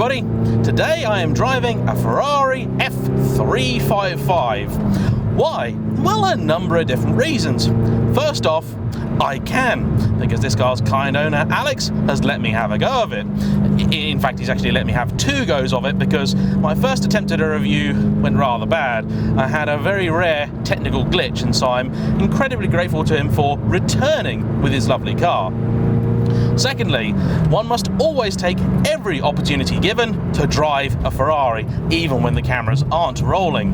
everybody. Today I am driving a Ferrari F355. Why? Well, a number of different reasons. First off, I can, because this car's kind owner, Alex, has let me have a go of it. In fact, he's actually let me have 2 goes of it because my first attempt at a review went rather bad. I had a very rare technical glitch, and so I'm incredibly grateful to him for returning with his lovely car. Secondly, one must always take every opportunity given to drive a Ferrari, even when the cameras aren't rolling.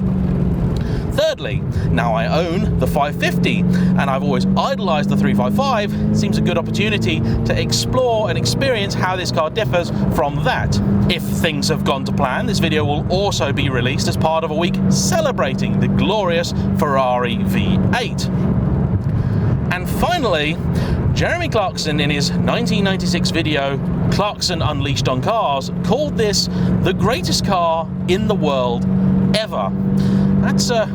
Thirdly, now I own the 550 and I've always idolised the 355, it seems a good opportunity to explore and experience how this car differs from that. If things have gone to plan, this video will also be released as part of a week celebrating the glorious Ferrari V8. And finally, Jeremy Clarkson, in his 1996 video, Clarkson Unleashed on Cars, called this the greatest car in the world ever. That's a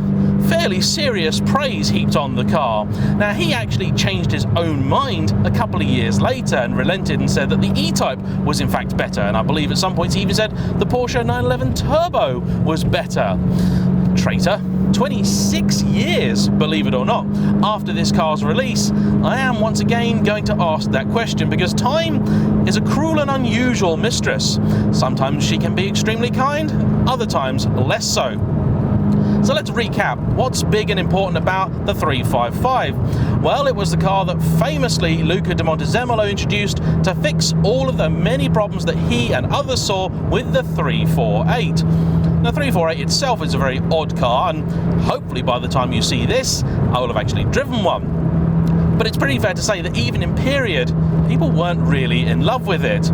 fairly serious praise heaped on the car. Now, he actually changed his own mind a couple of years later and relented and said that the E-Type was in fact better, and I believe at some points he even said the Porsche 911 Turbo was better. Traitor. 26 years, believe it or not, after this car's release, I am once again going to ask that question, because time is a cruel and unusual mistress. Sometimes she can be extremely kind, other times less so. So let's recap what's big and important about the 355. Well, it was the car that famously Luca de Montezemolo introduced to fix all of the many problems that he and others saw with the 348. The 348 itself is a very odd car, and hopefully by the time you see this, I will have actually driven one. But it's pretty fair to say that even in period, people weren't really in love with it.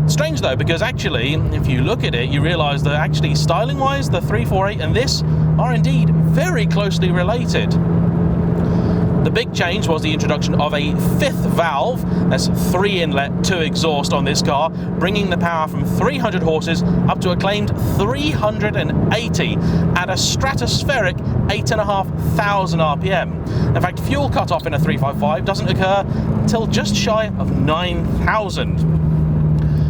Strange though, because actually, if you look at it, you realise that actually styling-wise, the 348 and this are indeed very closely related. The big change was the introduction of a 5th valve, that's 3 inlet, 2 exhaust on this car, bringing the power from 300 horses up to a claimed 380 at a stratospheric 8,500 RPM. In fact, fuel cut-off in a 355 doesn't occur until just shy of 9,000.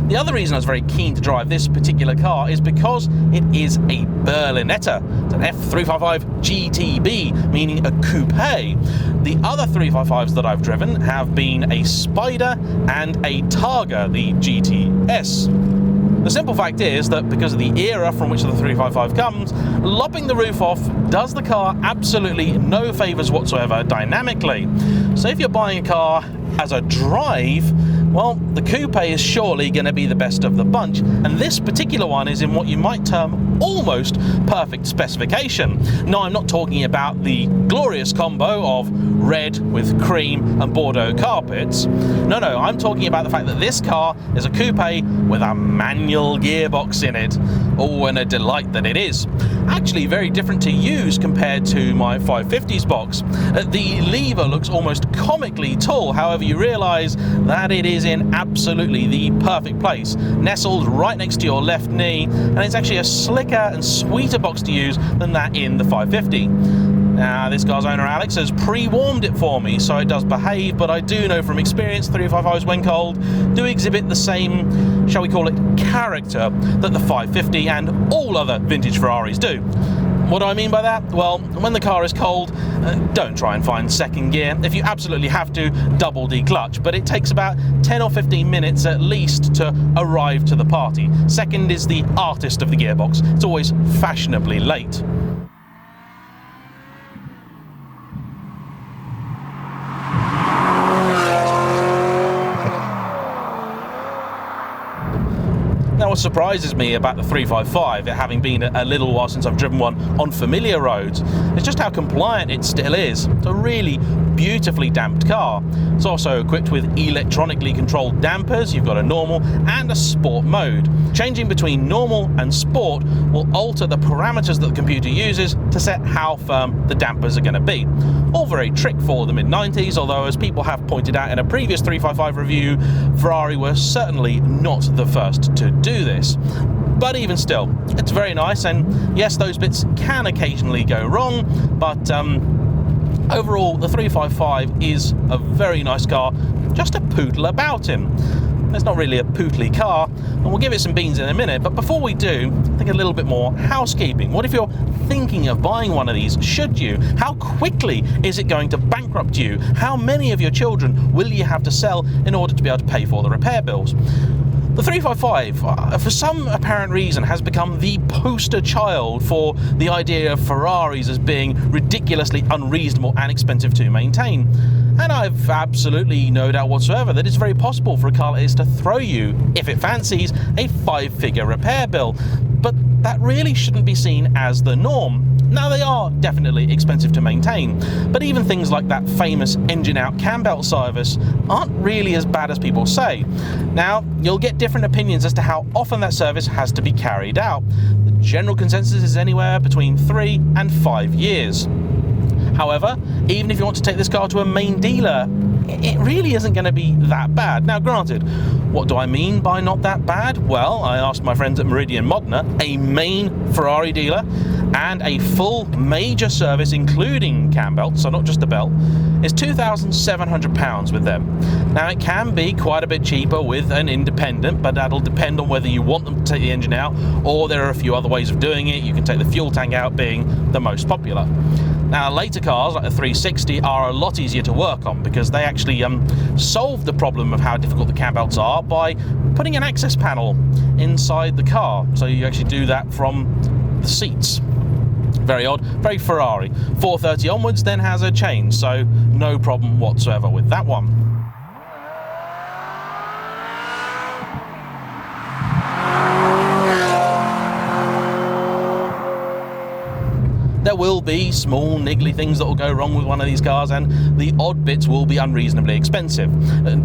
The other reason I was very keen to drive this particular car is because it is a Berlinetta. It's an F355 GTB, meaning a coupe. The other 355s that I've driven have been a Spider and a Targa, the GTS. The simple fact is that because of the era from which the 355 comes, lopping the roof off does the car absolutely no favours whatsoever dynamically. So if you're buying a car as a drive, well, the coupe is surely going to be the best of the bunch, and this particular one is in what you might term almost perfect specification. No, I'm not talking about the glorious combo of red with cream and Bordeaux carpets. No, I'm talking about the fact that this car is a coupe with a manual gearbox in it. Oh, and a delight that it is. Actually very different to use compared to my 550s box. The lever looks almost comically tall, however you realise that it is in absolutely the perfect place, nestled right next to your left knee, and it's actually a slicker and sweeter box to use than that in the 550. Now, this car's owner Alex has pre-warmed it for me, so it does behave, but I do know from experience 355s when cold do exhibit the same, shall we call it, character that the 550 and all other vintage Ferraris do. What do I mean by that? Well, when the car is cold, don't try and find second gear. If you absolutely have to, double declutch, but it takes about 10 or 15 minutes at least to arrive to the party. Second is the artist of the gearbox. It's always fashionably late. Now, what surprises me about the 355, it having been a little while since I've driven one on familiar roads, is just how compliant it still is. It's a really beautifully damped car. It's also equipped with electronically controlled dampers. You've got a normal and a sport mode. Changing between normal and sport will alter the parameters that the computer uses to set how firm the dampers are going to be. All very trick for the mid-90s, although as people have pointed out in a previous 355 review, Ferrari were certainly not the first to do this. But even still, it's very nice, and yes, those bits can occasionally go wrong, but overall the 355 is a very nice car, just a poodle about him. It's not really a pootly car, and we'll give it some beans in a minute, but before we do, I think a little bit more housekeeping. What if you're thinking of buying one of these? Should you? How quickly is it going to bankrupt you? How many of your children will you have to sell in order to be able to pay for the repair bills? The 355, for some apparent reason, has become the poster child for the idea of Ferraris as being ridiculously unreasonable and expensive to maintain. And I've absolutely no doubt whatsoever that it's very possible for a car like this to throw you, if it fancies, a 5-figure repair bill. But that really shouldn't be seen as the norm. Now, they are definitely expensive to maintain, but even things like that famous engine-out cam belt service aren't really as bad as people say. Now, you'll get different opinions as to how often that service has to be carried out. The general consensus is anywhere between 3 and 5 years. However, even if you want to take this car to a main dealer, it really isn't going to be that bad. Now, granted, what do I mean by not that bad? Well, I asked my friends at Meridian Modena, a main Ferrari dealer, and a full major service, including cam belts, so not just a belt, is £2,700 with them. Now, it can be quite a bit cheaper with an independent, but that'll depend on whether you want them to take the engine out, or there are a few other ways of doing it. You can take the fuel tank out, being the most popular. Now, later cars like the 360 are a lot easier to work on because they actually solve the problem of how difficult the cam belts are by putting an access panel inside the car. So you actually do that from the seats. Very odd, very Ferrari. 430 onwards then has a change, so no problem whatsoever with that one. There will be small niggly things that will go wrong with one of these cars, and the odd bits will be unreasonably expensive.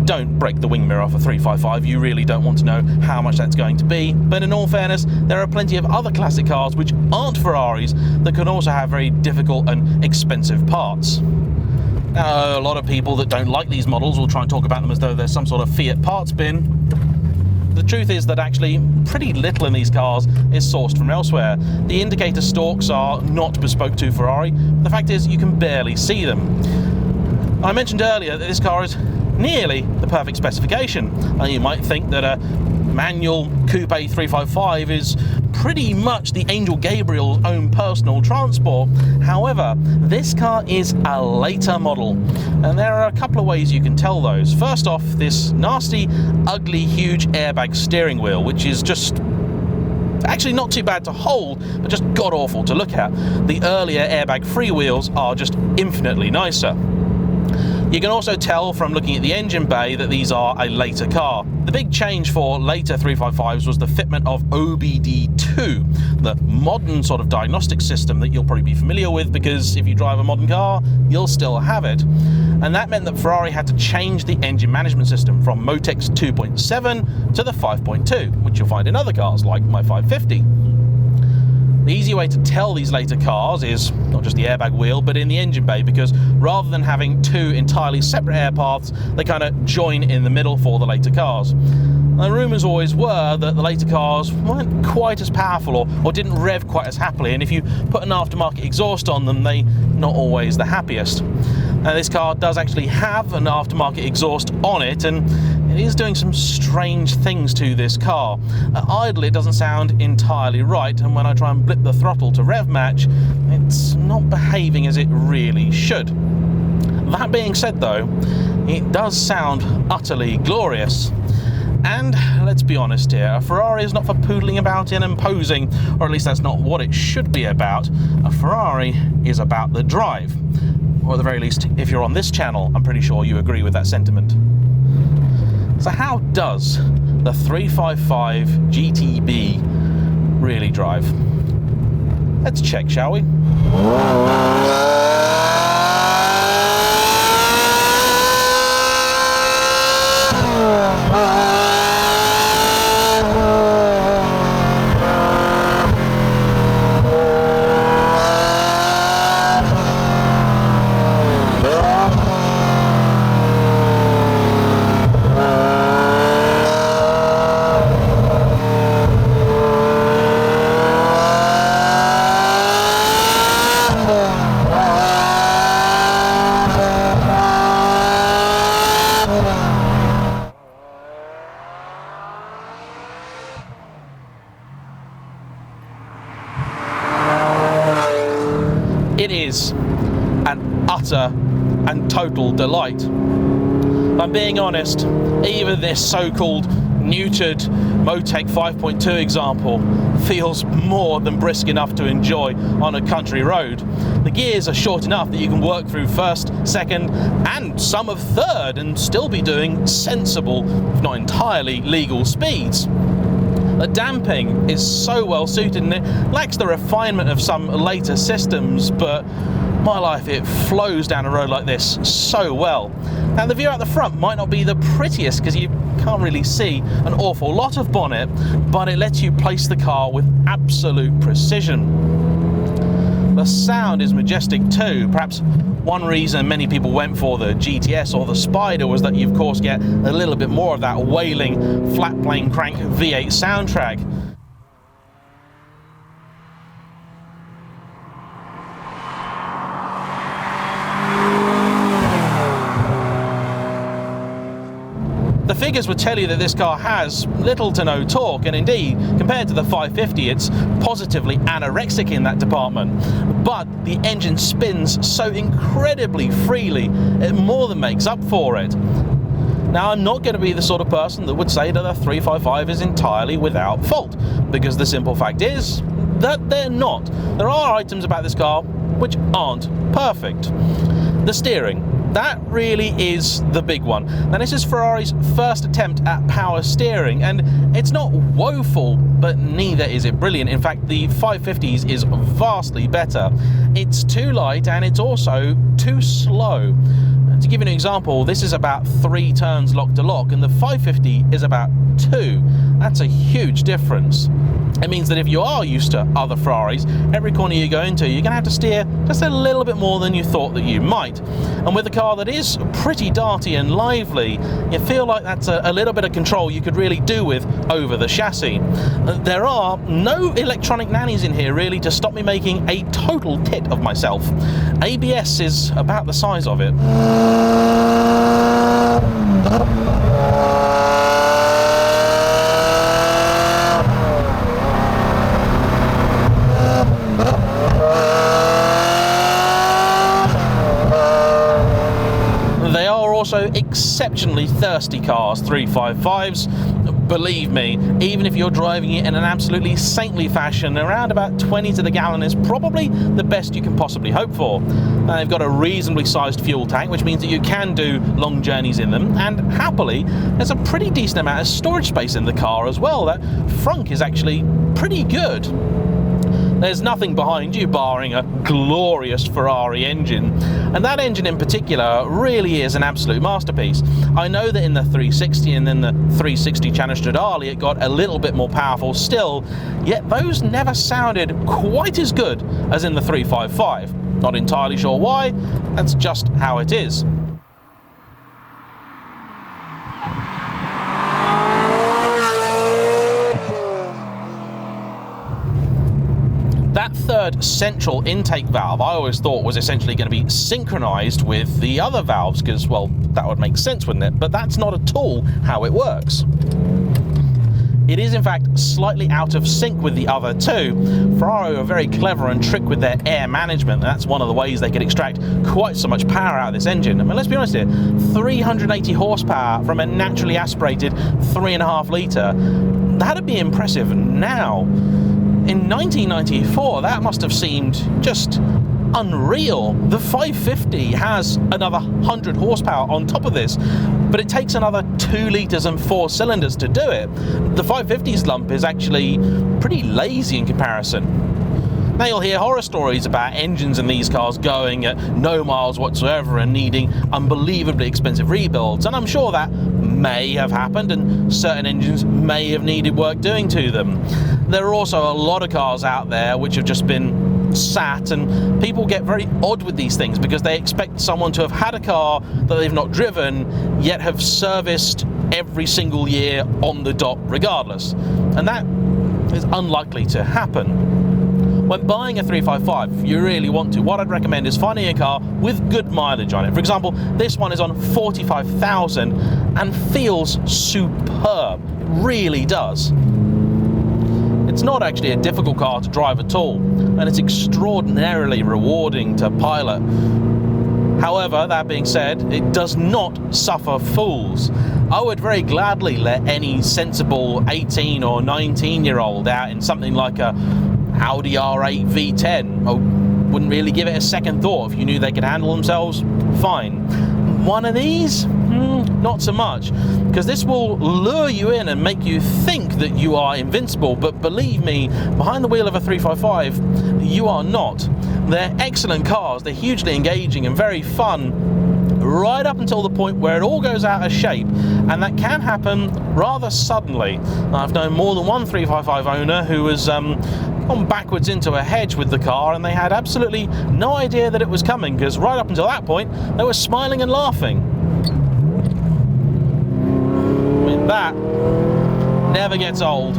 Don't break the wing mirror off a 355, you really don't want to know how much that's going to be, but in all fairness, there are plenty of other classic cars which aren't Ferraris that can also have very difficult and expensive parts. Now, a lot of people that don't like these models will try and talk about them as though there's some sort of Fiat parts bin. The truth is that actually pretty little in these cars is sourced from elsewhere. The indicator stalks are not bespoke to Ferrari. The fact is you can barely see them. I mentioned earlier that this car is nearly the perfect specification. You might think that a manual coupe 355 is pretty much the Angel Gabriel's own personal transport. However, this car is a later model, and there are a couple of ways you can tell those. First off, this nasty, ugly, huge airbag steering wheel, which is just actually not too bad to hold, but just god-awful to look at. The earlier airbag-free wheels are just infinitely nicer. You can also tell from looking at the engine bay that these are a later car. The big change for later 355s was the fitment of OBD2, the modern sort of diagnostic system that you'll probably be familiar with because if you drive a modern car, you'll still have it. And that meant that Ferrari had to change the engine management system from Motex 2.7 to the 5.2, which you'll find in other cars like my 550. The easy way to tell these later cars is not just the airbag wheel, but in the engine bay, because rather than having two entirely separate air paths, they kind of join in the middle for the later cars. The rumours always were that the later cars weren't quite as powerful or didn't rev quite as happily, and if you put an aftermarket exhaust on them, they're not always the happiest. Now, this car does actually have an aftermarket exhaust on it, and it is doing some strange things to this car. Idle, it doesn't sound entirely right, and when I try and blip the throttle to rev match, it's not behaving as it really should. That being said though, it does sound utterly glorious. And let's be honest here, a Ferrari is not for poodling about in and posing, or at least that's not what it should be about. A Ferrari is about the drive. Or at the very least, if you're on this channel, I'm pretty sure you agree with that sentiment. So how does the 355 GTB really drive? Let's check, shall we? it is an utter and total delight. If I'm being honest, even this so-called neutered Motec 5.2 example feels more than brisk enough to enjoy on a country road. The gears are short enough that you can work through first, second, and some of third and still be doing sensible, if not entirely legal speeds. The damping is so well suited and it lacks the refinement of some later systems, but my life, it flows down a road like this so well. Now the view out the front might not be the prettiest because you can't really see an awful lot of bonnet, but it lets you place the car with absolute precision. The sound is majestic too. Perhaps one reason many people went for the GTS or the Spider was that you of course get a little bit more of that wailing flat plane crank V8 soundtrack. The figures would tell you that this car has little to no torque, and indeed, compared to the 550, it's positively anorexic in that department. But the engine spins so incredibly freely, it more than makes up for it. Now, I'm not going to be the sort of person that would say that the 355 is entirely without fault, because the simple fact is that they're not. There are items about this car which aren't perfect. The steering. That really is the big one. Now this is Ferrari's first attempt at power steering, and it's not woeful, but neither is it brilliant. In fact, the 550's is vastly better. It's too light and it's also too slow. To give you an example, this is about 3 turns lock to lock, and the 550 is about 2. That's a huge difference. It means that if you are used to other Ferraris, every corner you go into, you're going to have to steer just a little bit more than you thought that you might. And with a car that is pretty darty and lively, you feel like that's a little bit of control you could really do with over the chassis. There are no electronic nannies in here really to stop me making a total tit of myself. ABS is about the size of it. They are also exceptionally thirsty cars, 355s. Believe me, even if you're driving it in an absolutely saintly fashion, around about 20 to the gallon is probably the best you can possibly hope for. They've got a reasonably sized fuel tank, which means that you can do long journeys in them, and happily, there's a pretty decent amount of storage space in the car as well. That frunk is actually pretty good. There's nothing behind you barring a glorious Ferrari engine, and that engine in particular really is an absolute masterpiece. I know that in the 360 and then the 360 Challenge Stradale it got a little bit more powerful still, yet those never sounded quite as good as in the 355. Not entirely sure why, that's just how it is. That third central intake valve I always thought was essentially going to be synchronized with the other valves because, well, that would make sense, wouldn't it? But that's not at all how it works. It is in fact slightly out of sync with the other two. Ferrari are very clever and trick with their air management, and that's one of the ways they could extract quite so much power out of this engine. I mean, let's be honest here, 380 horsepower from a naturally aspirated 3.5 litre, that'd be impressive now. In 1994, that must have seemed just unreal. The 550 has another 100 horsepower on top of this, but it takes another 2 litres and 4 cylinders to do it. The 550's lump is actually pretty lazy in comparison. Now you'll hear horror stories about engines in these cars going at no miles whatsoever and needing unbelievably expensive rebuilds, and I'm sure that may have happened and certain engines may have needed work doing to them. There are also a lot of cars out there which have just been sat, and people get very odd with these things because they expect someone to have had a car that they've not driven yet have serviced every single year on the dot regardless, and that is unlikely to happen. When buying a 355, if you really want to, what I'd recommend is finding a car with good mileage on it. For example, this one is on 45,000 and feels superb. It really does. It's not actually a difficult car to drive at all, and it's extraordinarily rewarding to pilot. However, that being said, it does not suffer fools. I would very gladly let any sensible 18 or 19-year-old out in something like a Audi R8 V10. I wouldn't really give it a second thought. If you knew they could handle themselves, fine. One of these? Not so much, because this will lure you in and make you think that you are invincible, but believe me, behind the wheel of a 355, you are not. They're excellent cars, they're hugely engaging and very fun, right up until the point where it all goes out of shape, and that can happen rather suddenly. I've known more than one 355 owner who was gone backwards into a hedge with the car, and they had absolutely no idea that it was coming, because right up until that point they were smiling and laughing. I mean, that never gets old.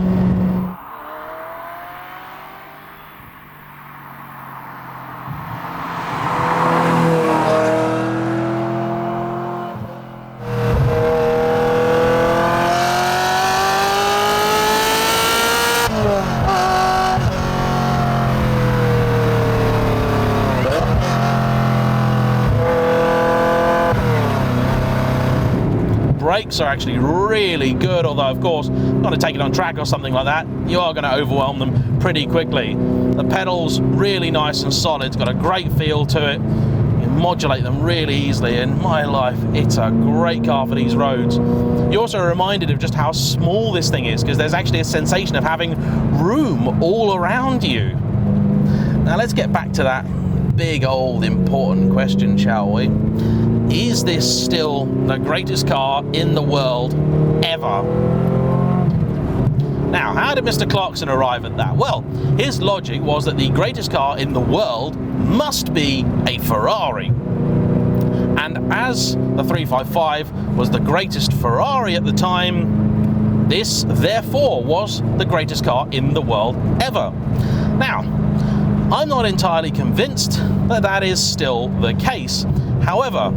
Brakes are actually really good, although of course, got to take it on track or something like that, you are going to overwhelm them pretty quickly. The pedals really nice and solid, it's got a great feel to it. You modulate them really easily, and my life, it's a great car for these roads. You're also reminded of just how small this thing is, because there's actually a sensation of having room all around you. Now let's get back to that big old important question, shall we? Is this still the greatest car in the world ever? Now, how did Mr. Clarkson arrive at that? Well, his logic was that the greatest car in the world must be a Ferrari. And as the 355 was the greatest Ferrari at the time, this therefore was the greatest car in the world ever. Now, I'm not entirely convinced that that is still the case. However,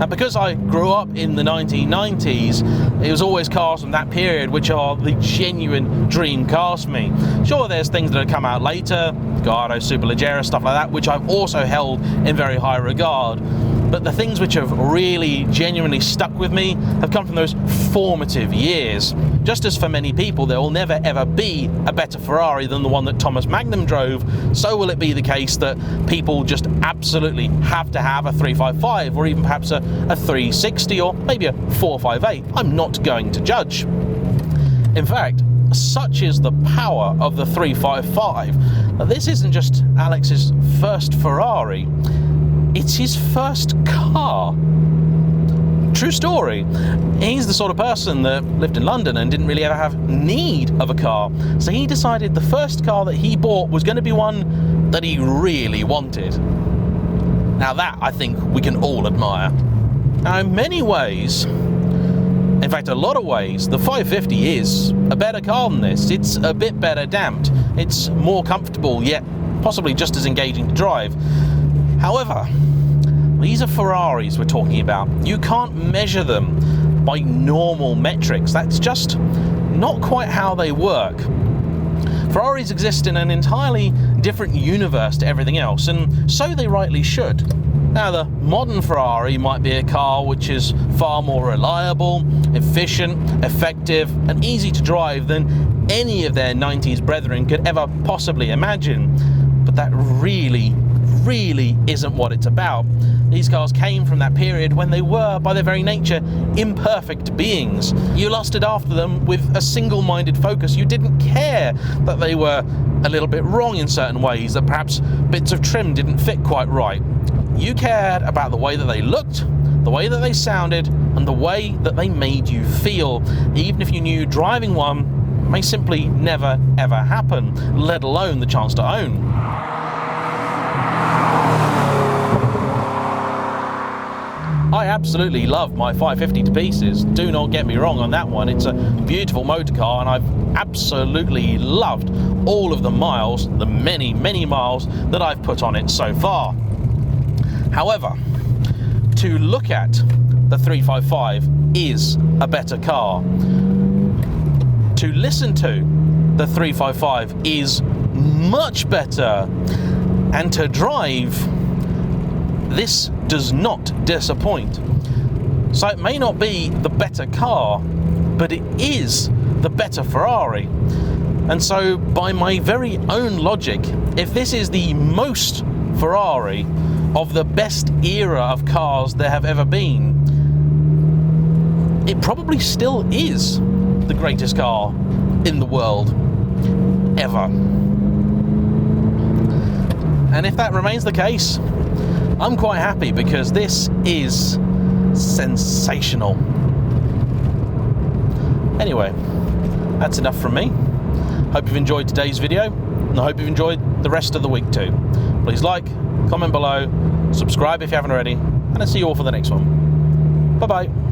because I grew up in the 1990s, it was always cars from that period which are the genuine dream cars for me. Sure, there's things that have come out later, Gallardo, Superleggera, stuff like that, which I've also held in very high regard. But the things which have really genuinely stuck with me have come from those formative years. Just as for many people there will never ever be a better Ferrari than the one that Thomas Magnum drove, so will it be the case that people just absolutely have to have a 355 or even perhaps a 360 or maybe a 458. I'm not going to judge. In fact, such is the power of the 355 that this isn't just Alex's first Ferrari, it's his first car. True story. He's the sort of person that lived in London and didn't really ever have need of a car. So he decided the first car that he bought was going to be one that he really wanted. Now that, I think, we can all admire. Now in many ways, in fact a lot of ways, the 550 is a better car than this. It's a bit better damped. It's more comfortable, yet possibly just as engaging to drive. However, these are Ferraris we're talking about. You can't measure them by normal metrics. That's just not quite how they work. Ferraris exist in an entirely different universe to everything else, and so they rightly should. Now, the modern Ferrari might be a car which is far more reliable, efficient, effective, and easy to drive than any of their 90s brethren could ever possibly imagine. But that really isn't what it's about. These cars came from that period when they were, by their very nature, imperfect beings. You lusted after them with a single-minded focus. You didn't care that they were a little bit wrong in certain ways, that perhaps bits of trim didn't fit quite right. You cared about the way that they looked, the way that they sounded, and the way that they made you feel, even if you knew driving one may simply never ever happen, let alone the chance to own. I absolutely love my 550 to pieces, do not get me wrong on that one. It's a beautiful motor car, and I've absolutely loved all of the miles, the many miles that I've put on it so far. However, to look at the 355 is a better car. to listen to the 355 is much better, and to drive, this does not disappoint. So it may not be the better car, but it is the better Ferrari. And so by my very own logic, if this is the most Ferrari of the best era of cars there have ever been, it probably still is the greatest car in the world ever. And if that remains the case, I'm quite happy, because this is sensational. Anyway, that's enough from me. Hope you've enjoyed today's video, and I hope you've enjoyed the rest of the week too. Please like, comment below, subscribe if you haven't already, and I'll see you all for the next one. Bye bye.